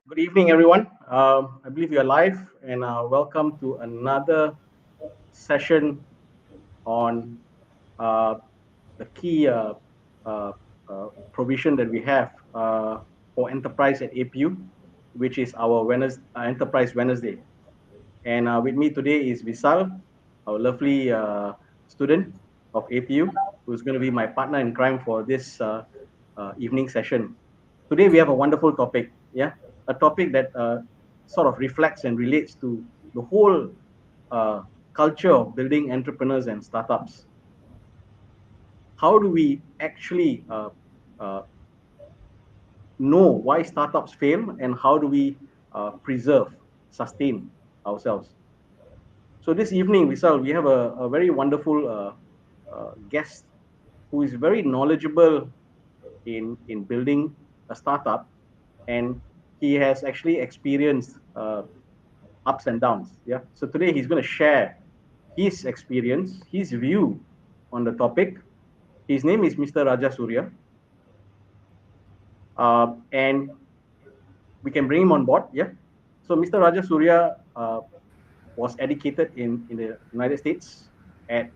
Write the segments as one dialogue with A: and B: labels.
A: Good evening, everyone. I believe you're live, and welcome to another session on uh, the key uh, provision that we have for enterprise at APU, which is our Enterprise Wednesday. And with me today is Visal, our lovely student of APU, who's going to be my partner in crime for this evening session. Today we have a wonderful topic, yeah, a topic that sort of reflects and relates to the whole uh, culture of building entrepreneurs and startups. How do we actually uh, know why startups fail, and how do we preserve, sustain ourselves? So this evening, Vishal, we have a very wonderful guest who is very knowledgeable in building a startup, and he has actually experienced ups and downs. Yeah. So today he's going to share his experience, his view on the topic. His name is Mr. Raja Surya, and we can bring him on board. Yeah. So Mr. Raja Surya was educated in the United States at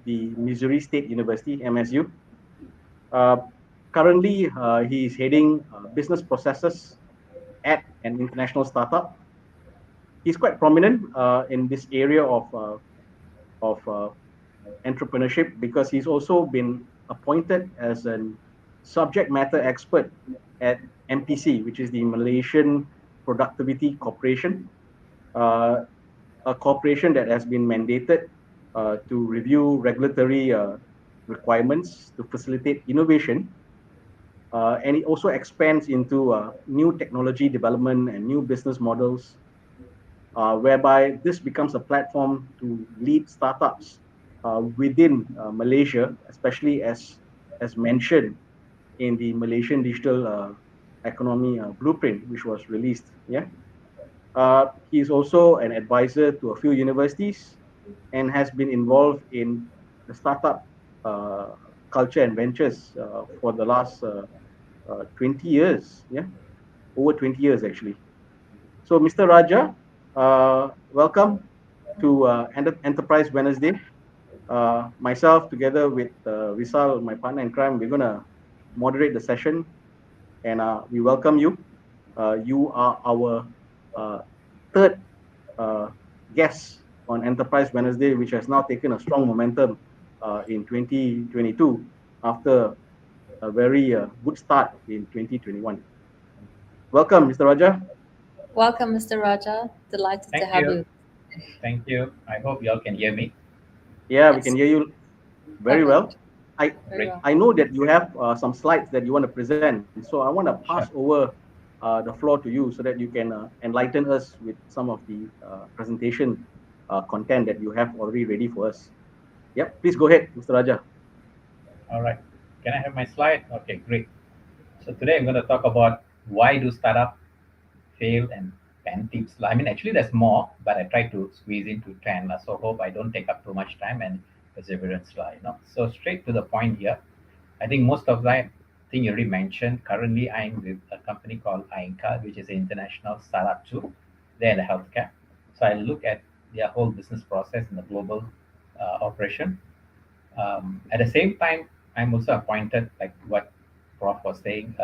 A: the Missouri State University (MSU). Uh, Currently, he is heading business processes at an international startup. He's quite prominent in this area of entrepreneurship because he's also been appointed as a subject matter expert at MPC, which is the Malaysian Productivity Corporation, uh, a corporation that has been mandated to review regulatory requirements to facilitate innovation. And it also expands into new technology development and new business models, whereby this becomes a platform to lead startups within Malaysia, especially as mentioned in the Malaysian Digital Economy Blueprint, which was released. Yeah, he is also an advisor to a few universities and has been involved in the startup culture and ventures for the last 20 years. Yeah, over 20 years actually. So, Mr. Raja, welcome to Enterprise Wednesday. Myself, together with Visal, my partner in crime, we're going to moderate the session, and we welcome you. You are our uh, third uh, guest on Enterprise Wednesday, which has now taken a strong momentum in 2022 after a very good start in 2021. Welcome, Mr. Raja.
B: Welcome, Mr. Raja. Delighted to
C: Thank
B: have
C: you.
B: you.
C: Thank you. I hope y'all can hear me.
A: Yeah, we can
B: Yes,
A: hear you very well.
B: perfect.
A: I
B: Very
C: Great.
B: well.
A: I know that you have some slides that you want to present, so I want to pass
C: Sure.
A: over the floor to you so that you can enlighten us with some of the presentation content that you have already ready for us. Yep, please go ahead, Mr. Raja.
C: All right. Can I have my slide? Okay, great. So today I'm going to talk about why do startup fail and 10 tips. I mean, actually there's more, but I try to squeeze into 10. So hope I don't take up too much time and perseverance slide. So straight to the point here. I think most of that thing you already mentioned. Currently, I'm with a company called INCA, which is an international startup too. They're in the healthcare. So I look at their whole business process in the global operation. At the same time, I'm also appointed, like what Prof was saying,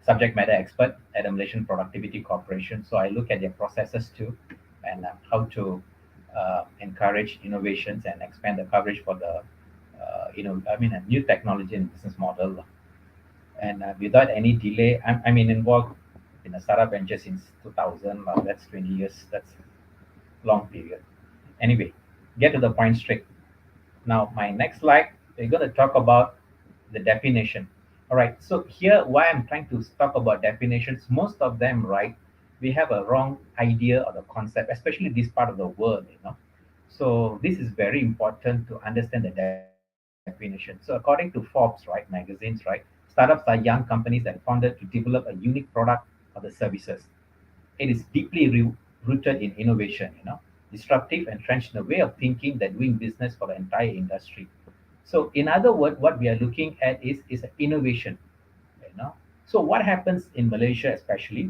C: subject matter expert at the Malaysian Productivity Corporation. So I look at their processes too, and how to encourage innovations and expand the coverage for the, a new technology and business model. And without any delay, I mean, involved in a startup venture since 2000. That's 20 years. That's long period. Anyway, get to the point straight. Now, my next slide, we're going to talk about the definition. All right, so here, why I'm trying to talk about definitions, most of them, right, we have a wrong idea or the concept, especially this part of the world. So this is very important to understand the definition. So according to Forbes, right, magazines, right, startups are young companies that founded to develop a unique product or the services. It is deeply rooted in innovation, disruptive, entrenched in a way of thinking that doing business for the entire industry. So, in other words, what we are looking at is an innovation. You know. So, what happens in Malaysia, especially?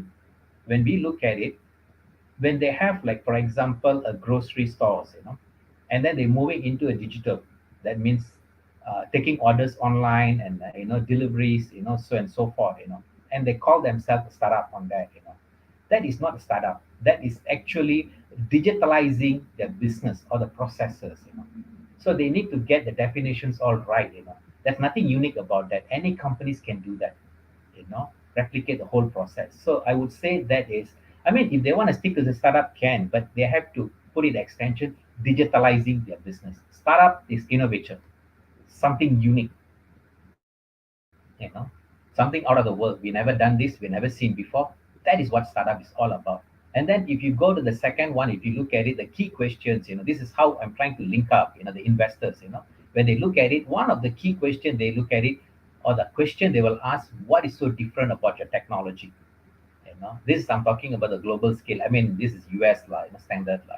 C: when we look at it, when they have, like, for example, a grocery stores, and then they're moving into a digital, that means taking orders online and deliveries, so and so forth, and they call themselves a startup on that, that is not a startup. That is actually digitalizing their business or the processes, so they need to get the definitions all right, there's nothing unique about that. Any companies can do that, replicate the whole process. So I would say that is, I mean, if they want to stick to the startup, can, but they have to put it extension, digitalizing their business. Startup is innovation, something unique, something out of the world. We never done this, we never seen before. That is what startup is all about. And then if you go to the second one, if you look at it, the key questions, this is how I'm trying to link up, the investors, when they look at it, one of the key questions they look at it, or the question they will ask, what is so different about your technology? This is, I'm talking about the global scale. I mean, this is US law, standard law.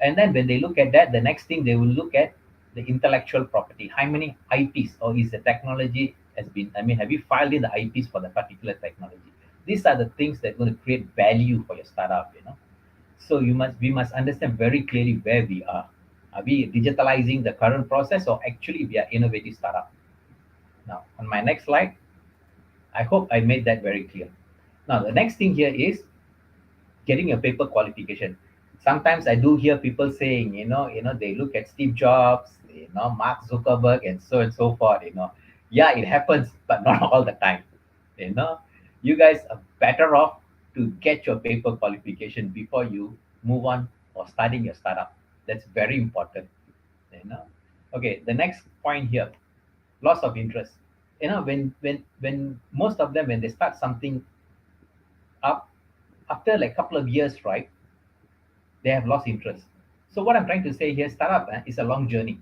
C: And then when they look at that, the next thing they will look at the intellectual property. How many IPs or is the technology has been, I mean, have you filed in the IPs for the particular technology? These are the things that are going to create value for your startup, So we must understand very clearly where we are. Are we digitalizing the current process, or actually we are innovative startup? Now, on my next slide, I hope I made that very clear. Now, the next thing here is getting a paper qualification. Sometimes I do hear people saying, they look at Steve Jobs, Mark Zuckerberg, and so forth. Yeah, it happens, but not all the time. You know, you guys are better off to get your paper qualification before you move on or starting your startup. That's very important. You know. Okay, the next point here, loss of interest. When most of them, when they start something up, after like couple of years, right, they have lost interest. So what I'm trying to say here, startup is a long journey,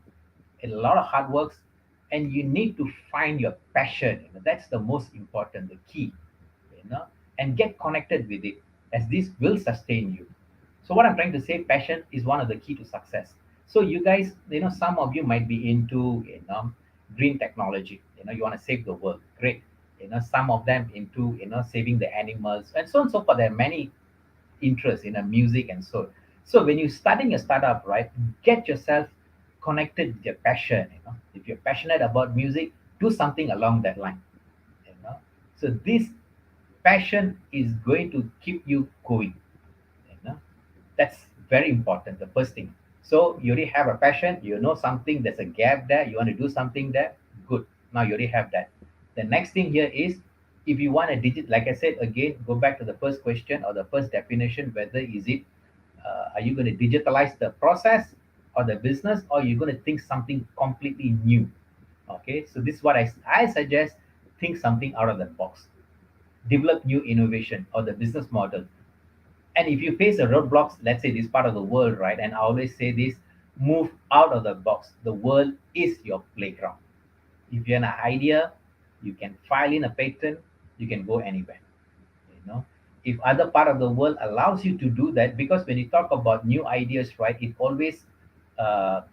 C: a lot of hard works, and you need to find your passion. That's the most important, the key, and get connected with it, as this will sustain you. So what I'm trying to say, passion is one of the key to success. So you guys, some of you might be into, green technology. You want to save the world. Great. Some of them into, saving the animals and so on and so forth. There are many interest in a music and so. So when you're starting a startup, right, get yourself connected with your passion. If you're passionate about music, do something along that line. You know, so this passion is going to keep you going. You know, that's very important. The first thing. So you already have a passion. You know something. There's a gap there. You want to do something there. Good. Now you already have that. The next thing here is, if you want a digit, like I said again, go back to the first question or the first definition. Whether is it, are you going to digitalize the process or the business, or you're going to think something completely new? Okay, so this is what I suggest. Think something out of the box. Develop new innovation or the business model. And if you face a roadblocks, let's say this part of the world, right? And I always say this: move out of the box. The world is your playground. If you have an idea, you can file in a patent. You can go anywhere. If other part of the world allows you to do that, because when you talk about new ideas, right, it always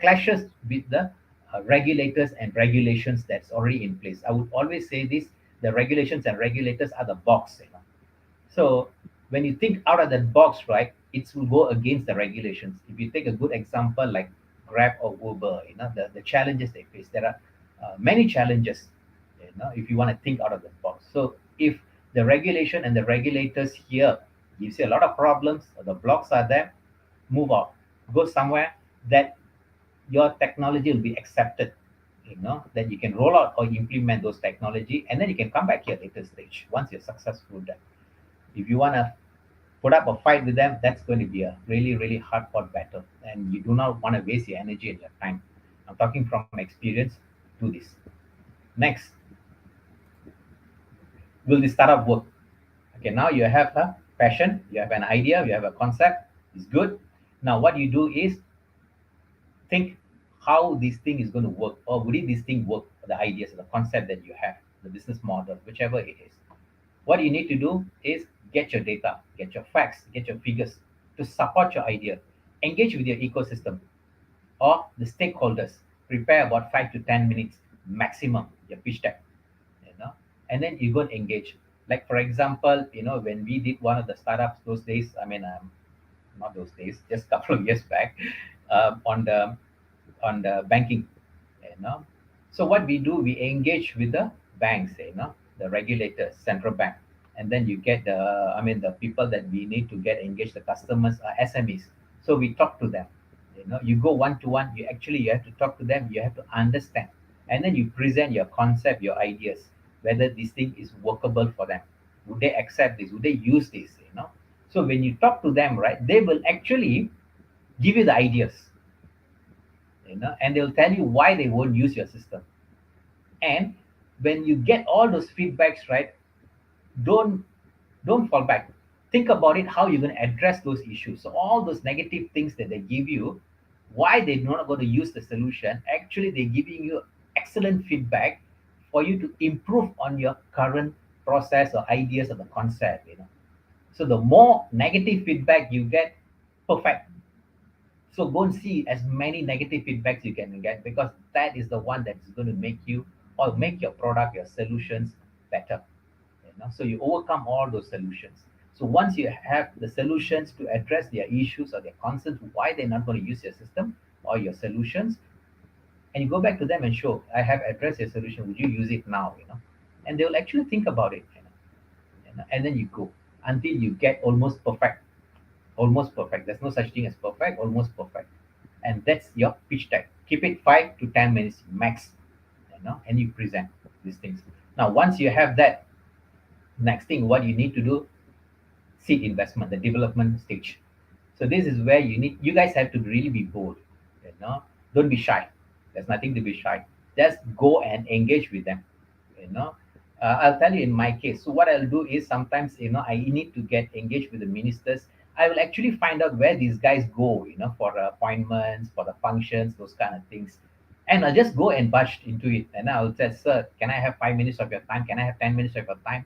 C: clashes with the regulators and regulations that's already in place. I would always say this: the regulations and regulators are the box. So when you think out of that box, right, it will go against the regulations. If you take a good example like Grab or Uber, the challenges they face. There are many challenges, if you want to think out of the box. So if the regulation and the regulators here gives you a lot of problems, or the blocks are there, move out. Go somewhere that your technology will be accepted, that you can roll out or implement those technology, and then you can come back here later stage once you're successful there. If you want to put up a fight with them, that's going to be a really, really hard fought battle. And you do not want to waste your energy and your time. I'm talking from experience. Do this. Next, will the startup work? Okay, now you have a passion, you have an idea, you have a concept. It's good. Now what you do is think how this thing is going to work, or would this thing work, the ideas, the concept that you have, the business model, whichever it is. What you need to do is get your data, get your facts, get your figures to support your idea. Engage with your ecosystem or the stakeholders. Prepare about 5 to 10 minutes maximum your pitch deck, and then you go and engage. Like for example, when we did one of the startups those days, I mean, not those days, just a couple of years back, on the banking, you know. So what we do, we engage with the banks, the regulators, central bank, and then you get the people that we need to get engaged, the customers are SMEs. So we talk to them. You go one to one. You have to talk to them. You have to understand, and then you present your concept, your ideas, whether this thing is workable for them. Would they accept this? Would they use this? So when you talk to them, right, they will actually give you the ideas, and they'll tell you why they won't use your system. And when you get all those feedbacks, right, don't don't fall back. Think about it, how you're going to address those issues. So all those negative things that they give you, why they're not going to use the solution, actually they're giving you excellent feedback for you to improve on your current process or ideas or the concept. So the more negative feedback you get, perfect. So go and see as many negative feedbacks you can get, because that is the one that's going to make you or make your product, your solutions better. So you overcome all those solutions. So once you have the solutions to address their issues or their concerns, why they're not going to use your system or your solutions, and you go back to them and show, I have addressed your solution. Would you use it now? And they will actually think about it. And then you go until you get almost perfect. Almost perfect. There's no such thing as perfect. Almost perfect. And that's your pitch deck. Keep it 5 to 10 minutes max. And you present these things. Now, once you have that, next thing what you need to do, seed investment, the development stage. So this is where you guys have to really be bold. Don't be shy. There's nothing to be shy. Just go and engage with them. you know I'll tell you in my case. So what I'll do is, sometimes I need to get engaged with the ministers. I will actually find out where these guys go, for appointments, for the functions, those kind of things. And I'll just go and budge into it, and I'll say, sir, can I have 5 minutes of your time? Can I have 10 minutes of your time?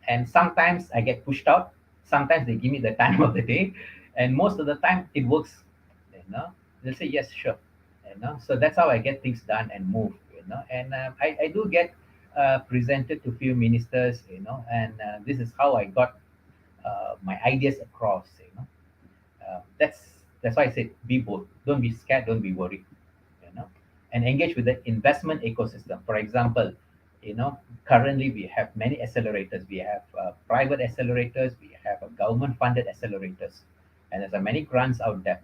C: And sometimes I get pushed out. Sometimes they give me the time of the day, and most of the time it works. They'll say yes, sure. So that's how I get things done and move. And I do get presented to few ministers. And this is how I got my ideas across. That's why I said, be bold. Don't be scared. Don't be worried. You know, and engage with the investment ecosystem. For example, currently we have many accelerators. We have private accelerators. We have government-funded accelerators, and there's many grants out there.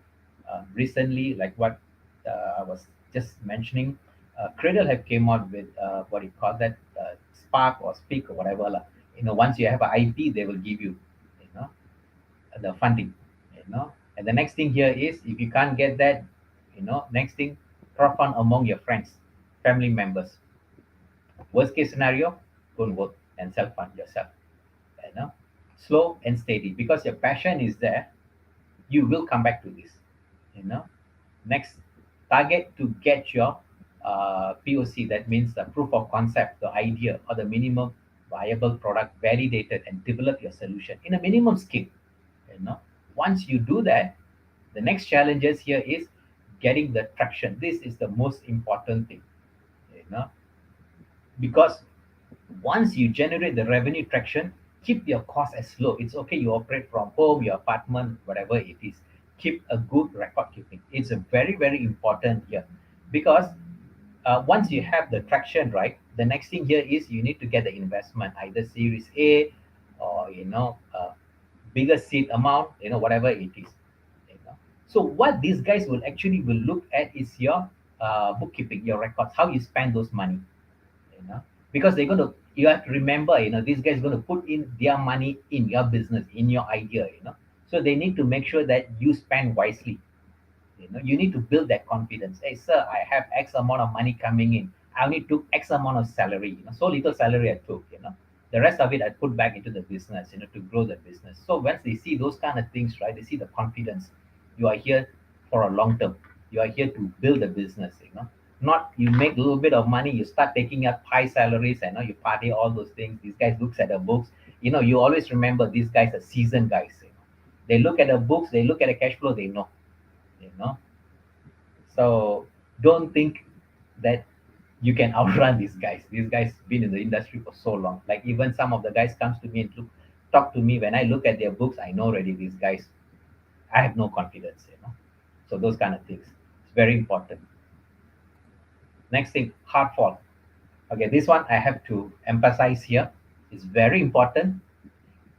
C: Recently, like what I was just mentioning, Cradle have came out with what you call that, Spark or Speak or whatever lah. Once you have an IP, they will give you, you know, the funding. And the next thing here is, if you can't get that, next thing, crowdfund among your friends, family members. Worst case scenario, don't work and self fund yourself. You know, Slow and steady, because your passion is there. You will come back to this. You know, Next, target to get your POC. That means the proof of concept, the idea, or the minimum viable product validated, and develop your solution in a minimum scale. You know, Once you do that, the next challenges here is getting the traction. This is the most important thing. You know, because once you generate the revenue traction, keep your cost as low. It's okay, you operate from home, your apartment, whatever it is. Keep a good record keeping. It's a very, very important here, because once you have the traction, right, the next thing here is you need to get the investment, either Series A, or bigger seed amount, whatever it is. you know. So what these guys will look at is your bookkeeping, your records, how you spend those money. you know because you have to remember, these guys going to put in their money in your business, in your idea. So they need to make sure that you spend wisely. You need to build that confidence. Hey sir, I have X amount of money coming in. I only took X amount of salary. So little salary I took. The rest of it I put back into the business, to grow the business. So once they see those kind of things, right, they see the confidence. You are here for a long term. You are here to build a business. Not you make a little bit of money, you start taking up high salaries, and you party, all those things. These guys looks at the books. You always remember, these guys are seasoned guys. They look at the books, they look at the cash flow, they know. you know so don't think that you can outrun these guys. These guys been in the industry for so long. Like even some of the guys comes to me and talk to me. When I look at their books, I know already these guys, I have no confidence, So those kind of things. It's very important. Next thing, hard fall. Okay, this one I have to emphasize here. It's very important.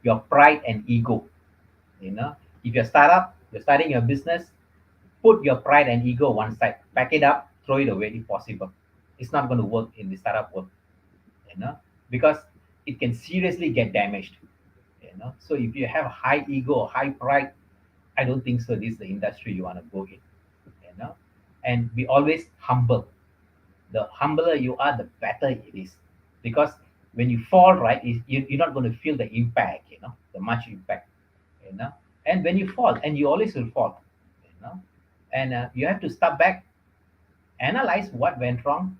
C: Your pride and ego. If you're startup, you're starting your business, put your pride and ego one side, pack it up, throw it away if possible. It's not going to work in the startup world, because it can seriously get damaged. So if you have high ego or high pride, I don't think so. This is the industry you want to go in, and be always humble. The humbler you are, the better it is, because when you fall, right, you're not going to feel the impact, the much impact, you know. And when you fall, and you always will fall, and you have to step back, analyze what went wrong,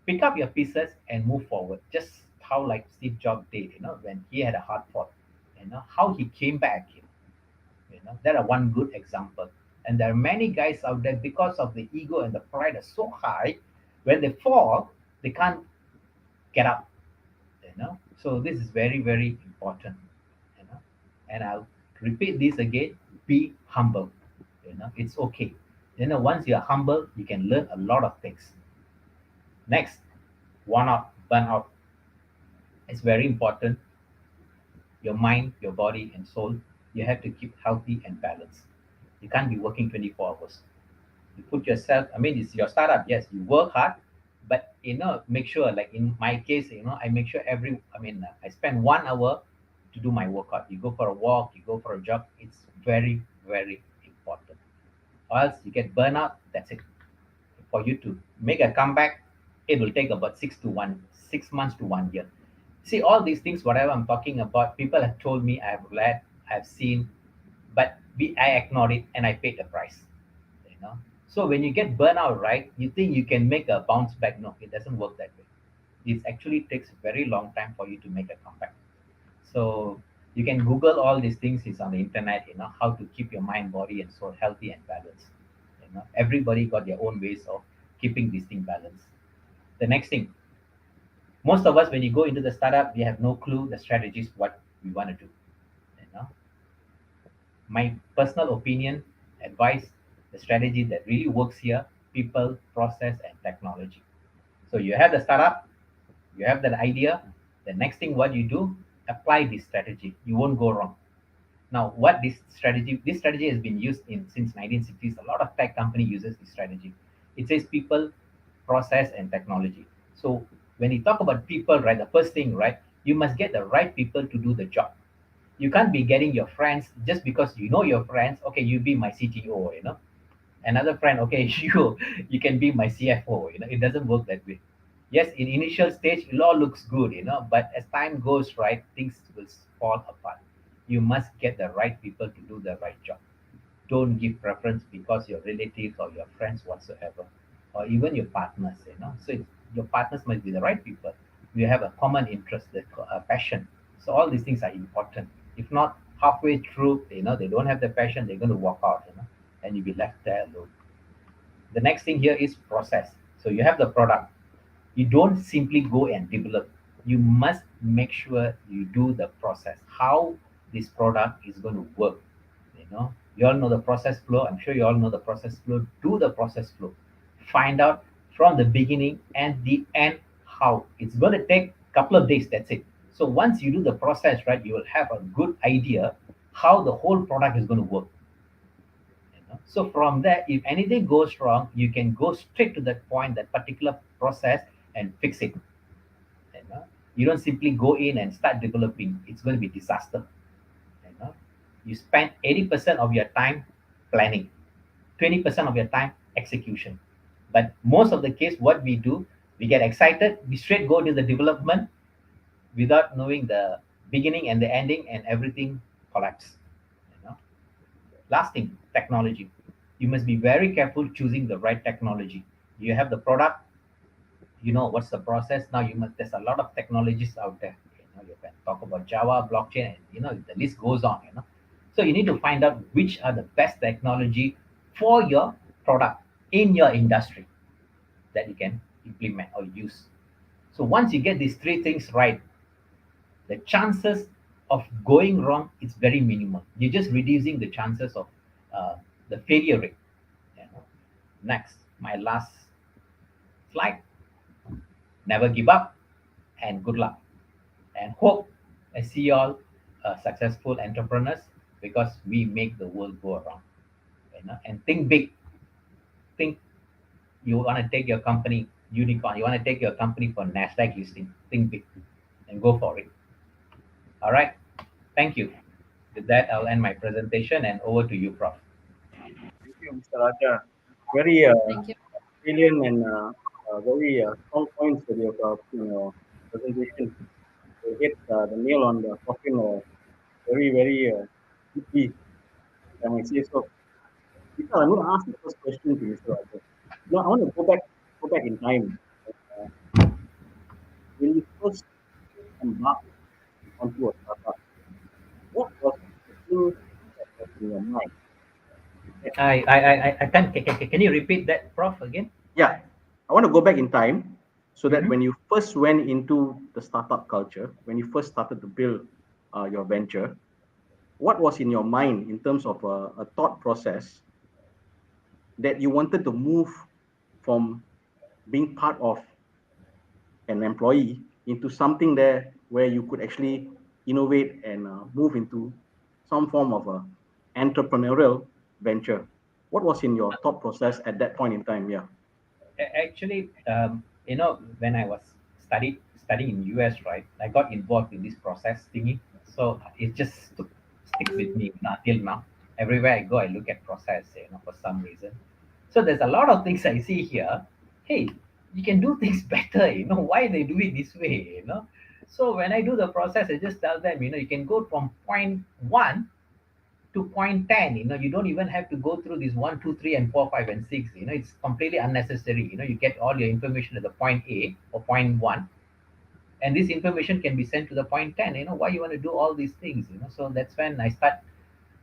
C: pick up your pieces, and move forward. Just how like Steve Jobs did, when he had a hard fall, how he came back. That are one good example. And there are many guys out there because of the ego and the pride are so high. When they fall, they can't get up. So this is very, very important. And I'll repeat this again: be humble. It's okay. Once you're humble, you can learn a lot of things. Next, burnout. It's very important. Your mind, your body, and soul, you have to keep healthy and balanced. You can't be working 24 hours. You put yourself, I mean, it's your startup. Yes, you work hard, but make sure, like in my case, I make sure I spend 1 hour to do my workout. You go for a walk, you go for a jog. It's very, very important. Or else you get burnout. That's it. For you to make a comeback, it will take about 6 months to 1 year. See, all these things, whatever I'm talking about, people have told me, I've read, I've seen, but I ignored it and I paid the price. So when you get burnout, right, you think you can make a bounce back. No, it doesn't work that way. It actually takes a very long time for you to make a comeback. So you can Google all these things. It's on the internet, how to keep your mind, body, and soul healthy and balanced. Everybody got their own ways of keeping this thing balanced. The next thing, most of us, when you go into the startup, we have no clue the strategies, what we want to do. My personal opinion, advice, the strategy that really works here: people, process, and technology. So you have the startup, you have that idea. The next thing, what you do, apply this strategy. You won't go wrong. Now, what this strategy has been used in since 1960s. A lot of tech company uses this strategy. It says people, process, and technology. So when you talk about people, right, the first thing, right, you must get the right people to do the job. You can't be getting your friends just because you know your friends. Okay, you be my CTO. Another friend. Okay, you can be my CFO. It doesn't work that way. Yes, in initial stage, it all looks good. But as time goes, right, things will fall apart. You must get the right people to do the right job. Don't give preference because your relatives or your friends whatsoever, or even your partners. So your partners must be the right people. You have a common interest, a passion. So all these things are important. If not, halfway through, they don't have the passion, they're going to walk out. And you'll be left there alone. The next thing here is process. So you have the product. You don't simply go and develop. You must make sure you do the process, how this product is going to work. You all know the process flow. I'm sure you all know the process flow. Do the process flow. Find out from the beginning and the end how it's going to take a couple of days. That's it. So once you do the process, right, you will have a good idea how the whole product is going to work. So from there, if anything goes wrong, you can go straight to that point, that particular process, and fix it. You don't simply go in and start developing. It's going to be disaster. You spend 80% of your time planning, 20% of your time execution. But most of the case, what we do, we get excited, we straight go to the development without knowing the beginning and the ending, and everything collapses. Last thing, technology. You must be very careful choosing the right technology. You have the product, what's the process. Now there's a lot of technologies out there. You can talk about Java, blockchain, and the list goes on. So you need to find out which are the best technology for your product in your industry that you can implement or use. So once you get these three things right, the chances of going wrong is very minimal. You're just reducing the chances of uh, the failure rate. You know? Next, my last slide. Never give up, and good luck. And hope I see you all successful entrepreneurs because we make the world go around. You know? And think big. Think you want to take your company unicorn. You want to take your company for Nasdaq listing. Think big and go for it. All right. Thank you. With that, I'll end my presentation and over to you, Prof.
A: Thank you, Mr. Raja. Very
B: Thank you.
A: brilliant and very strong points that you have in your presentation. You hit the nail on the coffin very, very deeply. I might say so. Because I'm going to ask the first question to Mr. Raja. I want to go back in time. Uh, when you first embarked onto a startup, what was the thing that was in your mind?
C: I can you repeat that, Prof, again?
A: Yeah, I want to go back in time so that
C: Mm-hmm.
A: when you first went into the startup culture, when you first started to build your venture, what was in your mind in terms of a thought process that you wanted to move from being part of an employee into something there where you could actually innovate and move into some form of a entrepreneurial venture? What was in your thought process at that point in time? Yeah.
C: Actually, when I was studying in US, right, I got involved in this process thingy. So it just stick with me until now. Everywhere I go, I look at process, for some reason. So there's a lot of things I see here. Hey, you can do things better. Why they do it this way. So when I do the process, I just tell them, you can go from point one to point 10. You don't even have to go through this 1 2 3 and 4 5 and 6. It's completely unnecessary. You get all your information at the point A or point 1, and this information can be sent to the point 10. Why you want to do all these things? So that's when I start.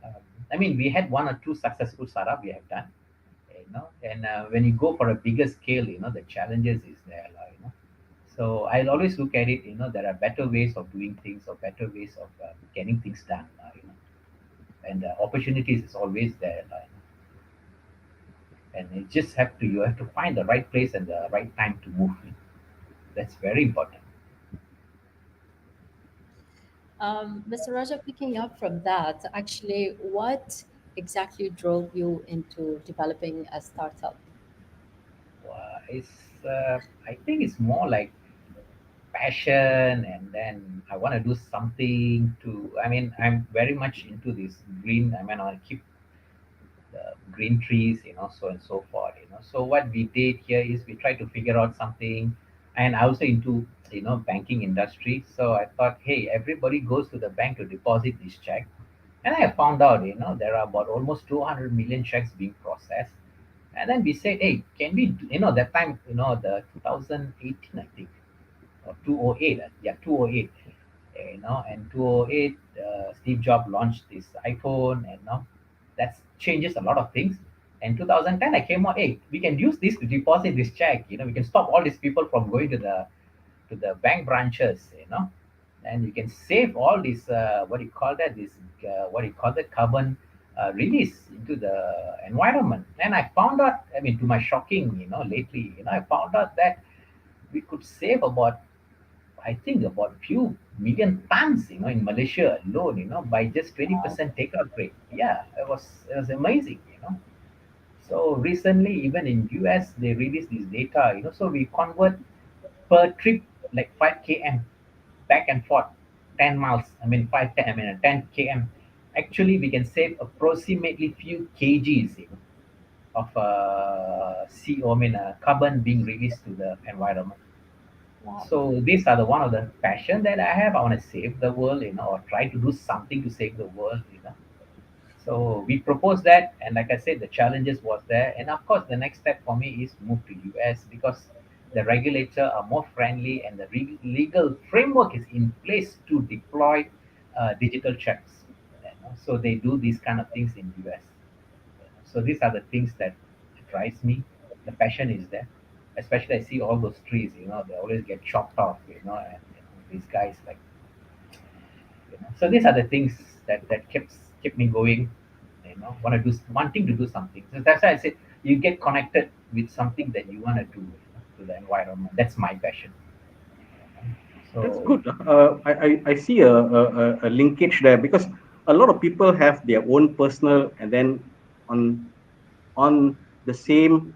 C: um, I mean, we had one or two successful startup we have done. And when you go for a bigger scale, the challenges is there, so I'll always look at it. There are better ways of doing things or better ways of getting things done. And opportunities is always there, and you have to find the right place and the right time to move in. That's very important.
B: Mr. Raja, picking up from that, actually, what exactly drove you into developing a startup?
C: It's I think it's more like passion, and then I want to do something to. I mean, I'm very much into this green. I mean, I want to keep the green trees, so and so forth. So what we did here is we tried to figure out something, and also into banking industry. So I thought, hey, everybody goes to the bank to deposit this check, and I found out, there are about almost 200 million checks being processed. And then we said, hey, can we, that time, the 2018, I think, or 208, yeah, 208, and 208, Steve Jobs launched this iPhone, and that changes a lot of things. And 2010, I came out, hey, we can use this to deposit this check. We can stop all these people from going to the bank branches, and you can save all this, what do you call that? This, what do you call that? Carbon release into the environment. And I found out, I mean, to my shocking, lately, I found out that we could save about, I think, about few million tons, in Malaysia alone, by just
B: Wow.
C: 20% takeout rate. Yeah, it was amazing. So recently, even in US, they released this data. So we convert per trip like 5 km back and forth, 10 miles. I mean 5 10. I mean 10 km. Actually, we can save approximately few kgs, of CO. I mean carbon being released to the environment.
B: Wow.
C: So these are the one of the passion that I have. I want to save the world, or try to do something to save the world. So we proposed that, and like I said, the challenges was there, and of course, the next step for me is move to US because the regulator are more friendly, and the legal framework is in place to deploy digital checks. So they do these kind of things in US. So these are the things that drives me. The passion is there. Especially I see all those trees, they always get chopped off, and these guys like, so these are the things that kept me going, wanting to do something. So that's why I said you get connected with something that you want to do, to the environment. That's my passion.
A: That's
C: So
A: good. I see a linkage there because a lot of people have their own personal, and then on on the same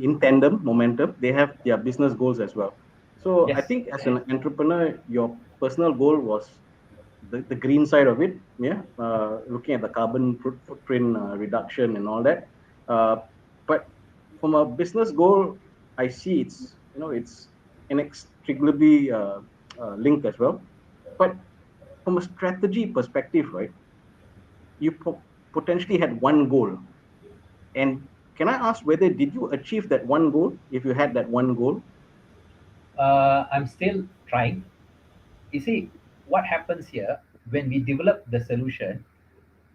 A: in tandem momentum, they have their business goals as well. So I
C: yes,
A: think as an entrepreneur, your personal goal was the green side of it, yeah, looking at the carbon footprint reduction and all that. Uh, but from a business goal, I see it's inextricably linked as well. But from a strategy perspective, right, you potentially had one goal, and can I ask whether did you achieve that one goal if you had that one goal?
C: I'm still trying. You see, what happens here when we develop the solution,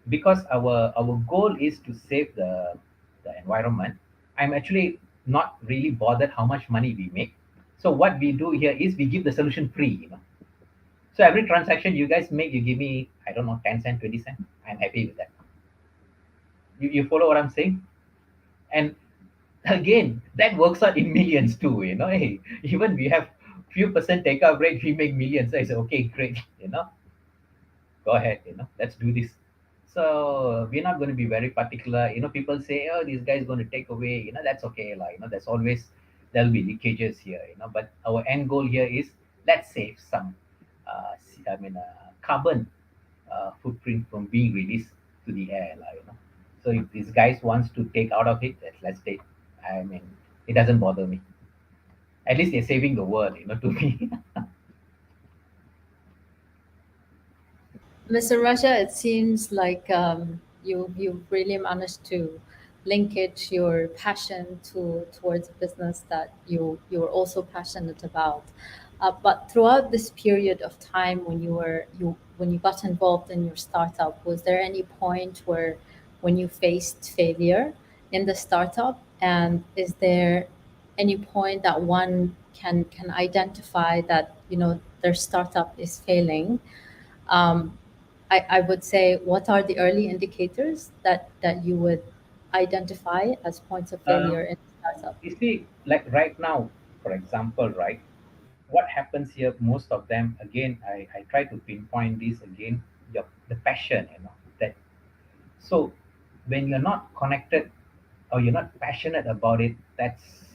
C: because our goal is to save the environment. I'm actually not really bothered how much money we make. So what we do here is we give the solution free. So every transaction you guys make, you give me, I don't know, 10 cent, 20 cent. I'm happy with that. You follow what I'm saying? And again, that works out in millions too. Hey, even we have few percent take-up rate, we make millions. So I say, okay, great. Go ahead, let's do this. So we're not going to be very particular. People say, oh, this guy is going to take away, that's okay. Like, that's always, there'll be leakages here. But our end goal here is, let's save some, carbon footprint from being released to the air. Like. So if these guys wants to take out of it, let's take. I mean, it doesn't bother me. At least they're saving the world, to me.
B: Mr. Raja, it seems like you really managed to linkage your passion towards a business that you're also passionate about. But throughout this period of time when you got involved in your startup, was there any point where when you faced failure in the startup, and is there any point that one can identify that their startup is failing? um, I would say, what are the early indicators that you would identify as points of failure
C: um,
B: in a startup?
C: you see, like right now, for example, right, what happens here, most of them, again, I try to pinpoint this again, the passion, that. So when you're not connected or you're not passionate about it, that's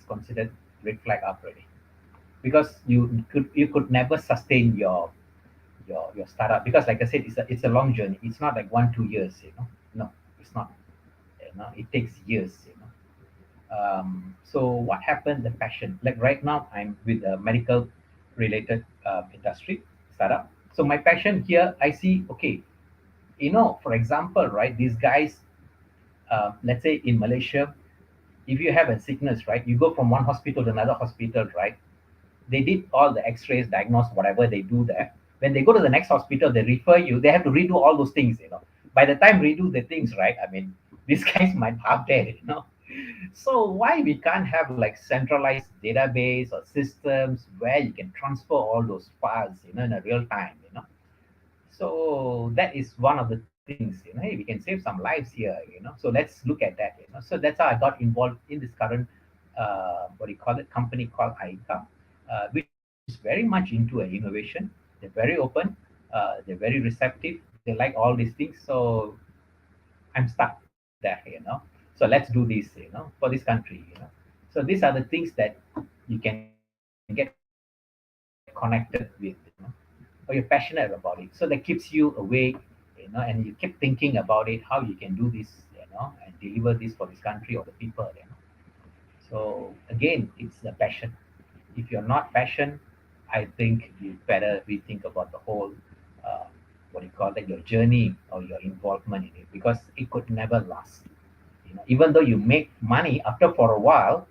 C: considered red flag up already, because you could never sustain your startup, because like I said, it's a long journey. It's not like 1 2 years, no, it's not. It takes years. So what happened, the passion, like right now I'm with a medical related industry startup. So my passion here, I see, okay, for example, right, these guys, let's say in Malaysia, if you have a sickness, right, you go from one hospital to another hospital, right? They did all the x-rays, diagnose whatever they do there. When they go to the next hospital, they refer you, they have to redo all those things. By the time redo the things, right, I mean, these guys might half dead. So why we can't have like centralized database or systems where you can transfer all those files, in a real time? So that is one of the things, hey, we can save some lives here. So let's look at that. So that's how I got involved in this current, what do you call it, company called ICA, which is very much into innovation. They're very open, they're very receptive, they like all these things. So I'm stuck there. So let's do this, for this country. So these are the things that you can get connected with, or you're passionate about it. So that keeps you awake, and you keep thinking about it, how you can do this, and deliver this for this country or the people. So again, it's the passion. If you're not passion, I think you better rethink about the whole, uh, what do you call that, your journey or your involvement in it, because it could never last. Even though you make money after for a while,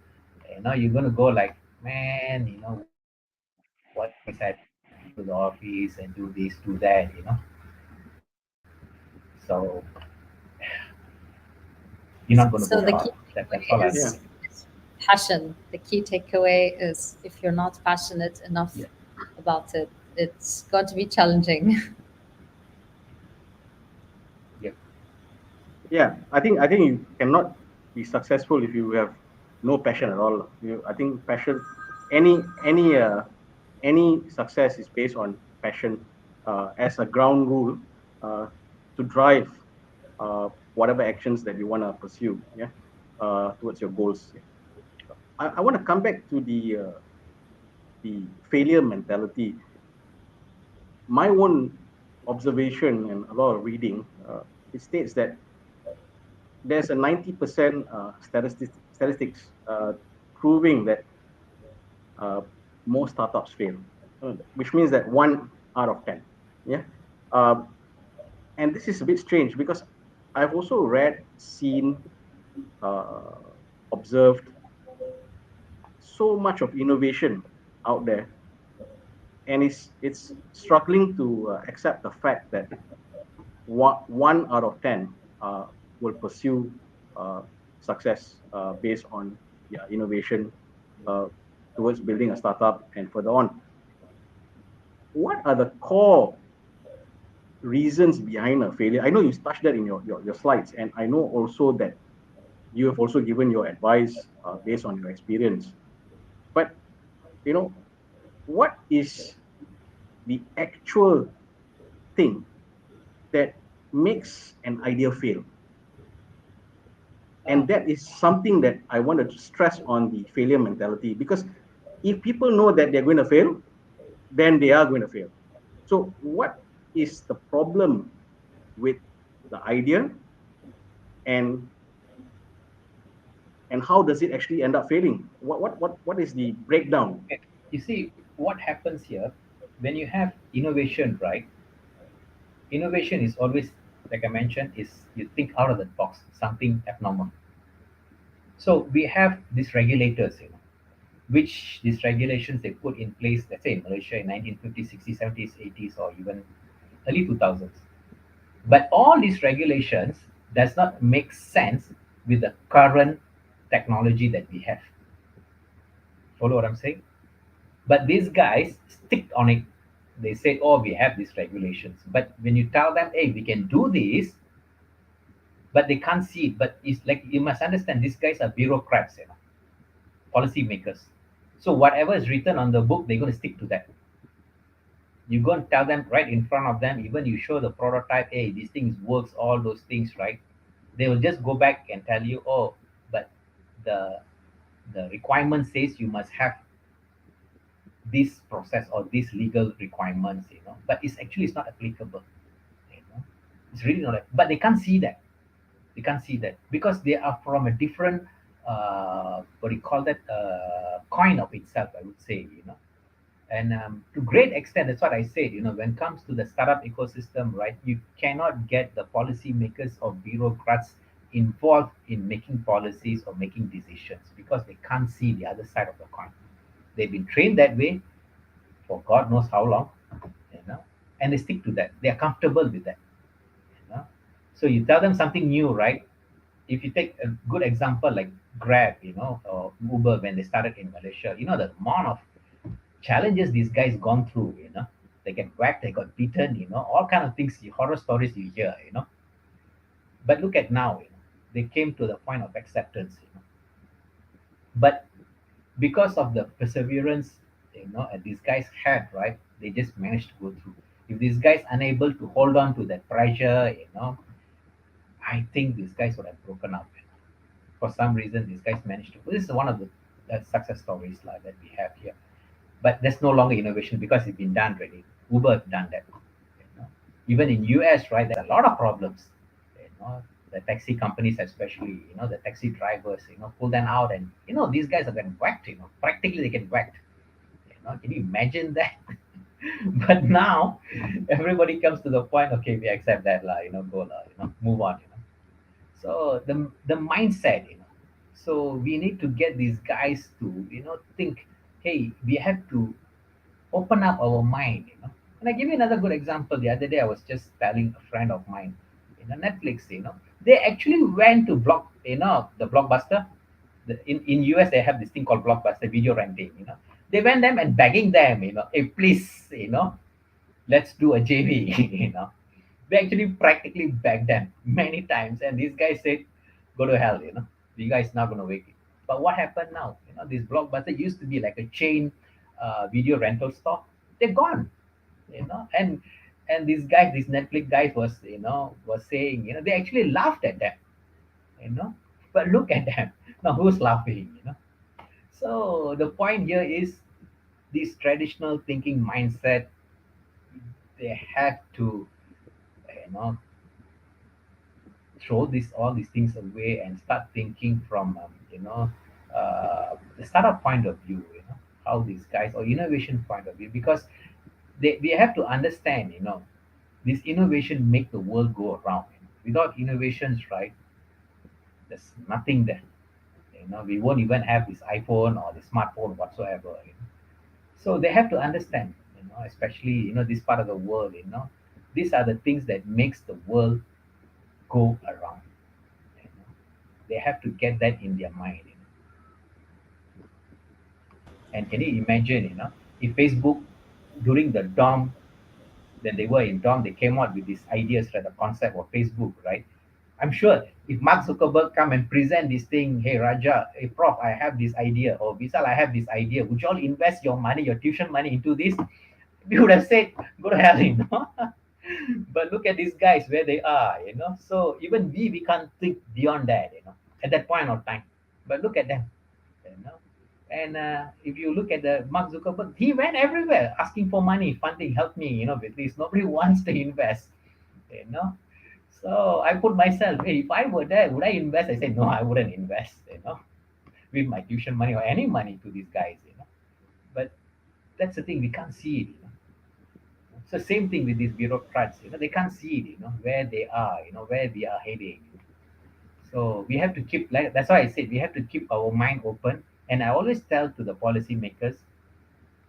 C: you're gonna go like, man, what if I go to the office and do this, do that. So you're not going to go
B: So the
C: far.
B: key
C: That's all I
B: takeaway
C: would
A: Yeah.
C: say.
B: is passion. The key takeaway is if you're not passionate enough about it, it's going to be challenging.
C: Yeah.
A: I think you cannot be successful if you have no passion at all. I think passion, any success is based on passion as a ground rule uh, to drive whatever actions that you want to pursue. Yeah, towards your goals. Yeah. I want to come back to the failure mentality. My own observation and a lot of reading, it states that there's a 90% statistics proving that uh, most startups fail, which means that 1 out of 10. Yeah. Um, and this is a bit strange because I've also read, seen, uh, observed so much of innovation out there, and it's struggling to accept the fact that 1 out of 10 will pursue uh, success based on innovation uh, towards building a startup and further on. What are the core reasons behind a failure? I know you touched that in your slides, and I know also that you have also given your advice based on your experience. But you know, what is the actual thing that makes an idea fail? And that is something that I wanted to stress on the failure mentality, because if people know that they're going to fail, then they are going to fail. So what is the problem with the idea, and how does it actually end up failing? What is the breakdown?
C: Okay. You see, what happens here when you have innovation, right? Innovation is always, like I mentioned, is you think out of the box, something abnormal. So we have these regulators, which these regulations they put in place, let's say in Malaysia in 1950s, 60s, 70s, 80s, or even early 2000s. But all these regulations does not make sense with the current technology that we have. Follow what I'm saying? But these guys stick on it. They say, oh, we have these regulations. But when you tell them, hey, we can do this, but they can't see it. But it's like you must understand these guys are bureaucrats, policy makers. So whatever is written on the book, they're going to stick to that. You go and tell them right in front of them, even you show the prototype, hey, these things works, all those things, right? They will just go back and tell you, oh, but the the requirement says you must have this process or these legal requirements, but it's not applicable, it's really not, but they can't see that. They can't see that because they are from a different what do you call that, coin of itself, I would say, and to great extent, that's what I said, when it comes to the startup ecosystem, right, you cannot get the policymakers or bureaucrats involved in making policies or making decisions because they can't see the other side of the coin. They've been trained that way for God knows how long, you know, and they stick to that. They are comfortable with that, you know. So you tell them something new, right? If you take a good example like Grab, or Uber when they started in Malaysia, the amount of challenges these guys gone through, they get whacked, they got beaten, all kind of things, horror stories you hear, But look at now, they came to the point of acceptance, But because of the perseverance, and these guys had, right, they just managed to go through. If these guys unable to hold on to that pressure, I think these guys would have broken up. For some reason, these guys managed to. This is one of the success stories like that we have here. But there's no longer innovation because it's been done already. Uber have done that. Even in US, right, there are a lot of problems. The taxi companies, especially, the taxi drivers, pull them out, and these guys are getting whacked. Practically they get whacked. Can you imagine that? But now everybody comes to the point. Okay, we accept that, lah. Go, lah. Move on. So the mindset, So we need to get these guys to, think, hey, we have to open up our mind, And I give you another good example. The other day, I was just telling a friend of mine, Netflix, they actually went to the Blockbuster, In US they have this thing called Blockbuster video renting. They went them and begging them, hey, please, let's do a JV. We actually practically begged them many times, and these guys said, "Go to hell, you guys not gonna make it." But what happened now? This Blockbuster used to be like a chain video rental store. They're gone, and these guys, these Netflix guys was saying, they actually laughed at them, you know. But look at them now. Who's laughing? So the point here is this traditional thinking mindset. They have to, you know, throw this all these things away and start thinking from the startup point of view, how these guys, or innovation point of view, because we have to understand, this innovation make the world go around. Without innovations, right, there's nothing there. We won't even have this iPhone or the smartphone whatsoever. So they have to understand, especially this part of the world, these are the things that makes the world go around. you know. They have to get that in their mind. And can you imagine, if Facebook during the DOM, then they were in DOM, they came out with these ideas, right, the concept of Facebook, right? I'm sure if Mark Zuckerberg come and present this thing, hey Raja, hey Prof, I have this idea, or Vishal, I have this idea. Would you all invest your money, your tuition money into this? We would have said, go to hell. But look at these guys where they are. So even we can't think beyond that, at that point of time. But look at them, you know. And if you look at the Mark Zuckerberg, he went everywhere asking for money, funding, help me, with this. Nobody wants to invest, you know. So I put myself, hey, if I were there, would I invest? I said, no, I wouldn't invest, with my tuition money or any money to these guys. But that's the thing, we can't see it. So same thing with these bureaucrats, they can't see it, where they are, where we are heading. So we have to keep, like that's why I said we have to keep our mind open. And I always tell to the policymakers,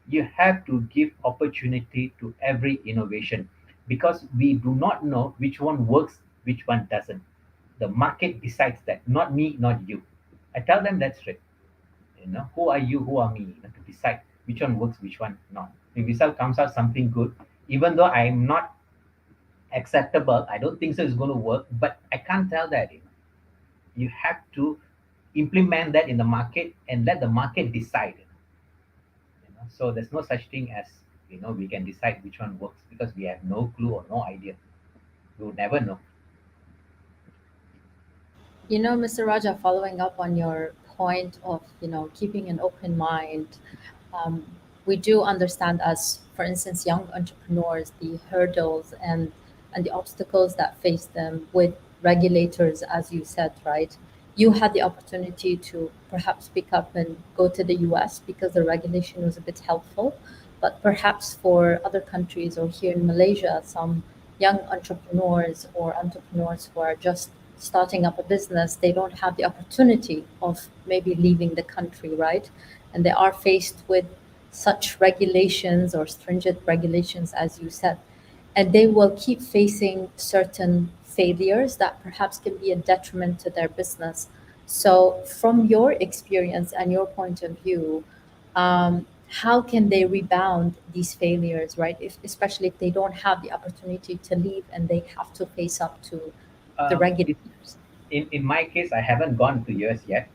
C: you have to give opportunity to every innovation, because we do not know which one works, which one doesn't. The market decides that, not me, not you. I tell them that straight. Who are you, who are me, to decide which one works, which one not. If result comes out something good, even though I'm not acceptable, I don't think so it's going to work, but I can't tell that. You have to implement that in the market and let the market decide. So there's no such thing as we can decide which one works, because we have no clue or no idea. We would never know.
B: Mr. Raja, following up on your point of, keeping an open mind, um, we do understand as, for instance, young entrepreneurs, the hurdles and the obstacles that face them with regulators, as you said, right? You had the opportunity to perhaps pick up and go to the US because the regulation was a bit helpful. But perhaps for other countries or here in Malaysia, some young entrepreneurs who are just starting up a business, they don't have the opportunity of maybe leaving the country, right? And they are faced with such regulations or stringent regulations, as you said, and they will keep facing certain failures that perhaps can be a detriment to their business. So, from your experience and your point of view, how can they rebound these failures, right? Especially if they don't have the opportunity to leave and they have to face up to the
C: It,
B: regulators.
C: in my case, I haven't gone to US yet.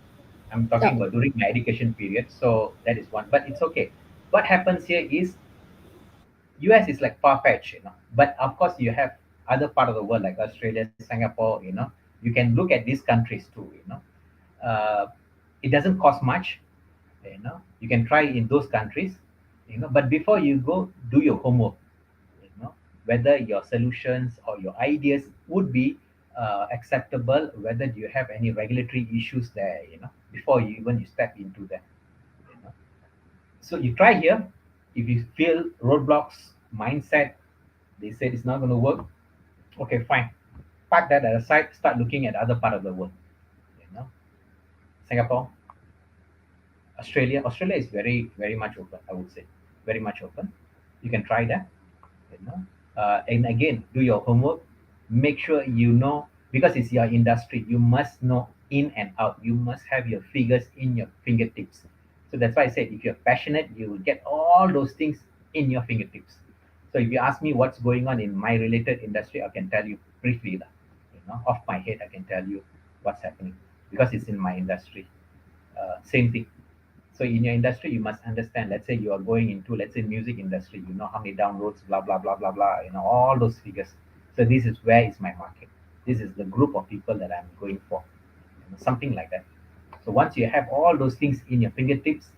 C: I'm talking
B: Oh,
C: about during my education period, so that is one. But it's okay. What happens here is US is like far-fetched. But of course, you have other part of the world like Australia, Singapore. You can look at these countries too. Uh, it doesn't cost much. You can try in those countries. But before you go, do your homework. Whether your solutions or your ideas would be acceptable, whether you have any regulatory issues there. Before you step into that. You know so you try here. If you feel roadblocks, mindset, they said it's not going to work, okay, fine, park that aside, start looking at other part of the world. you know Singapore, Australia is very very much open, I would say. Very much open. You can try that. And again, do your homework. Make sure because it's your industry, you must know in and out. You must have your figures in your fingertips. So that's why I said if you're passionate, you will get all those things in your fingertips. So if you ask me what's going on in my related industry, I can tell you briefly. Off my head, I can tell you what's happening because it's in my industry. Same thing. So in your industry, you must understand. Let's say you are going into, let's say, music industry. You know how many downloads, blah blah blah blah blah. All those figures. So this is where is my market. This is the group of people that I'm going for. Something like that. So once you have all those things in your fingertips,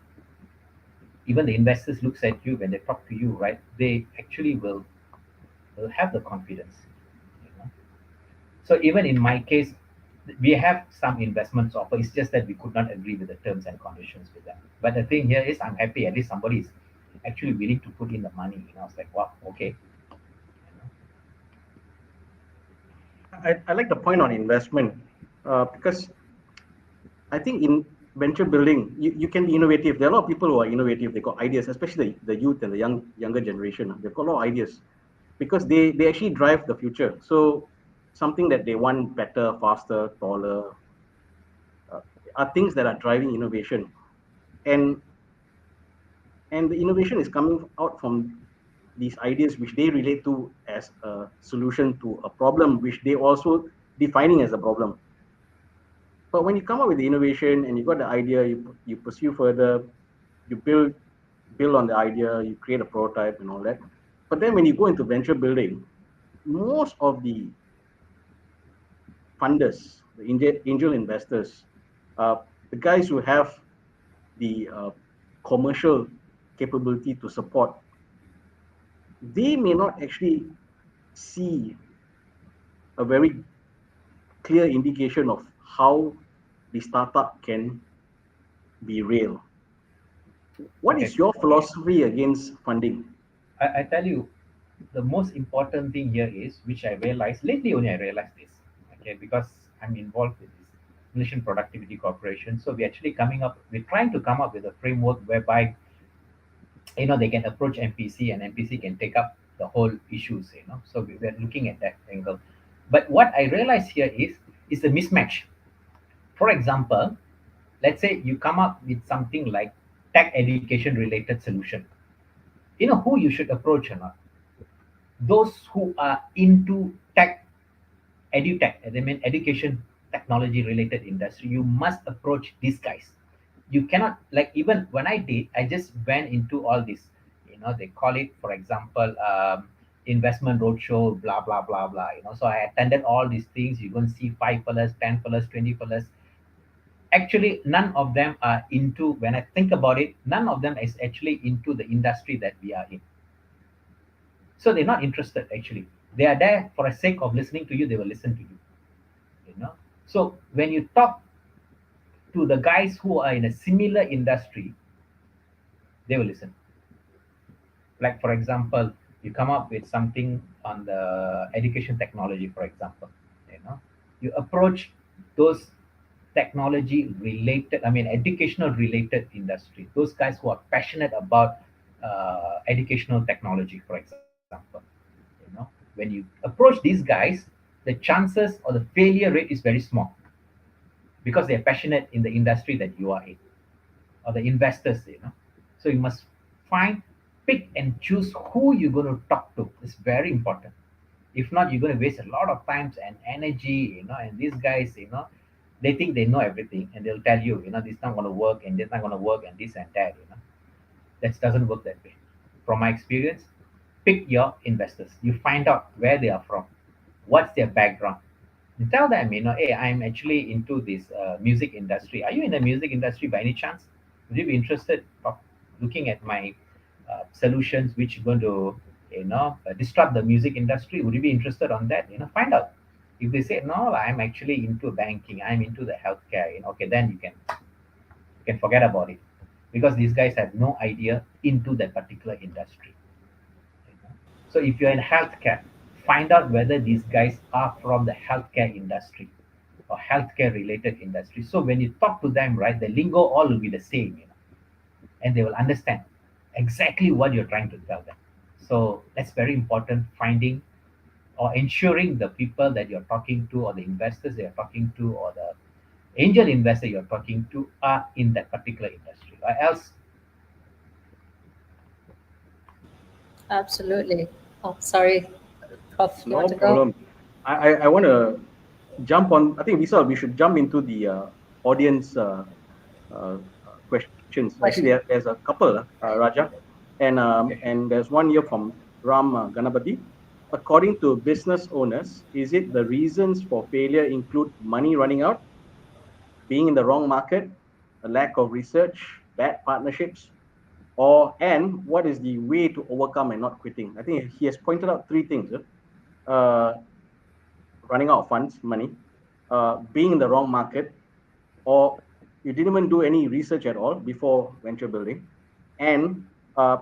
C: even the investors looks at you when they talk to you, right? They actually will have the confidence. You know? So even in my case, we have some investments offer. It's just that we could not agree with the terms and conditions with them. But the thing here is, I'm happy at least somebody is actually willing to put in the money. I was like, wow, okay.
A: I like the point on investment because I think in venture building, you can be innovative. There are a lot of people who are innovative. They got ideas, especially the youth and the younger generation. They've got a lot of ideas because they actually drive the future. So something that they want better, faster, taller uh, are things that are driving innovation, and and the innovation is coming out from these ideas which they relate to as a solution to a problem which they also defining as a problem. But when you come up with the innovation and you got the idea, you pursue further, you build on the idea, you create a prototype and all that. But then when you go into venture building, most of the funders, the angel investors, uh, the guys who have the commercial capability to support, they may not actually see a very clear indication of how the startup can be real. What
C: Okay.
A: is your philosophy against funding?
C: I tell you, the most important thing here is, which I realized lately only I realized this, okay, because I'm involved with this Malaysian Productivity Corporation. So we're trying to come up with a framework whereby, they can approach MPC and MPC can take up the whole issues. So we're looking at that angle. But what I realize here is a mismatch. For example, let's say you come up with something like tech education related solution. You know who you should approach or not? Those who are into tech, edutech, I mean education technology related industry. You must approach these guys. You cannot, like, even when I did, I just went into all this. They call it, for example, investment roadshow, blah blah blah blah. So I attended all these things. You're going to see 5 fellas, 10 fellas, 20 fellas. Actually, none of them are into. When I think about it, none of them is actually into the industry that we are in. So they're not interested actually. They are there for the sake of listening to you. They will listen to you. You know. So when you talk to the guys who are in a similar industry, they will listen. Like for example, you come up with something on the education technology, for example. You approach those technology related, I mean educational related industry. Those guys who are passionate about educational technology, for example. When you approach these guys, the chances or the failure rate is very small because they're passionate in the industry that you are in, or the investors. So you must find, pick and choose who you're going to talk to. It's very important. If not, you're going to waste a lot of times and energy. And these guys, they think they know everything, and they'll tell you, this not going to work, and this not going to work, and this and that. That doesn't work that way. From my experience, pick your investors. You find out where they are from, what's their background. You tell them, hey, I'm actually into this music industry. Are you in the music industry by any chance? Would you be interested of looking at my solutions which are going to, disrupt the music industry? Would you be interested on that? Find out. If they say no, I'm actually into banking, I'm into the healthcare. Okay, then you can forget about it because these guys have no idea into that particular industry. So if you're in healthcare, find out whether these guys are from the healthcare industry or healthcare related industry. So when you talk to them, right, the lingo all will be the same, and they will understand exactly what you're trying to tell them. So that's very important, finding or ensuring the people that you're talking to, or the investors that you're talking to, or the angel investor you're talking to are in that particular industry, or else.
B: Absolutely. Oh, sorry, Prof, you want
A: No
B: to go?
A: problem. I want to jump on. I think Visa, we should jump into the audience questions. Actually,
B: Question.
A: there's a couple, Raja,
C: Okay, sure.
A: and there's one here from Ram Ganapati. According to business owners, is it the reasons for failure include money running out, being in the wrong market, a lack of research, bad partnerships, or and what is the way to overcome and not quitting? I think he has pointed out three things. Uh, Running out of funds, money, being in the wrong market, or you didn't even do any research at all before venture building, and uh,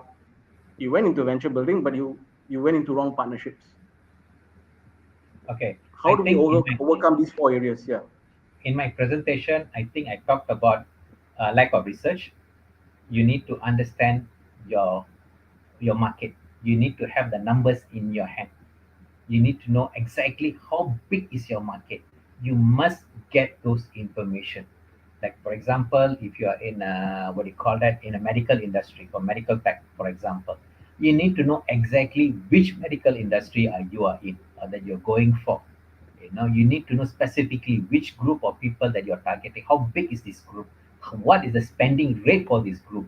A: you went into venture building, but you went into wrong partnerships.
C: Okay,
A: How
C: I
A: do we
C: think
A: overcome these four areas? Yeah.
C: in my presentation, I think I talked about lack of research. You need to understand your your market. You need to have the numbers in your hand. You need to know exactly how big is your market. You must get those information. Like for example, if you are in what do you call that, in a medical industry or medical tech, for example, you need to know exactly which medical industry are you are in or that you're going for. You need to know specifically which group of people that you're targeting. How big is this group? What is the spending rate for this group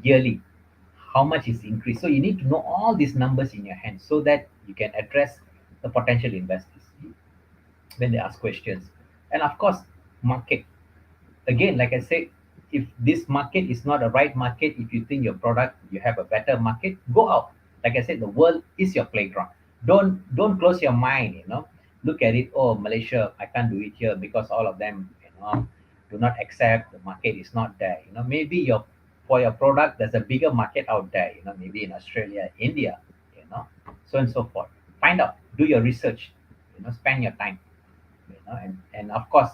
C: yearly? How much is the increase? So you need to know all these numbers in your hand so that you can address the potential investors when they ask questions. And of course, market. Again, like I said, if this market is not a right market, if you think your product you have a better market, go out. Like I said, the world is your playground. Don't close your mind. Look at it. Oh, Malaysia, I can't do it here because all of them, do not accept. The market is not there. Maybe for your product, there's a bigger market out there. Maybe in Australia, India. So and so forth. Find out. Do your research. Spend your time. And of course,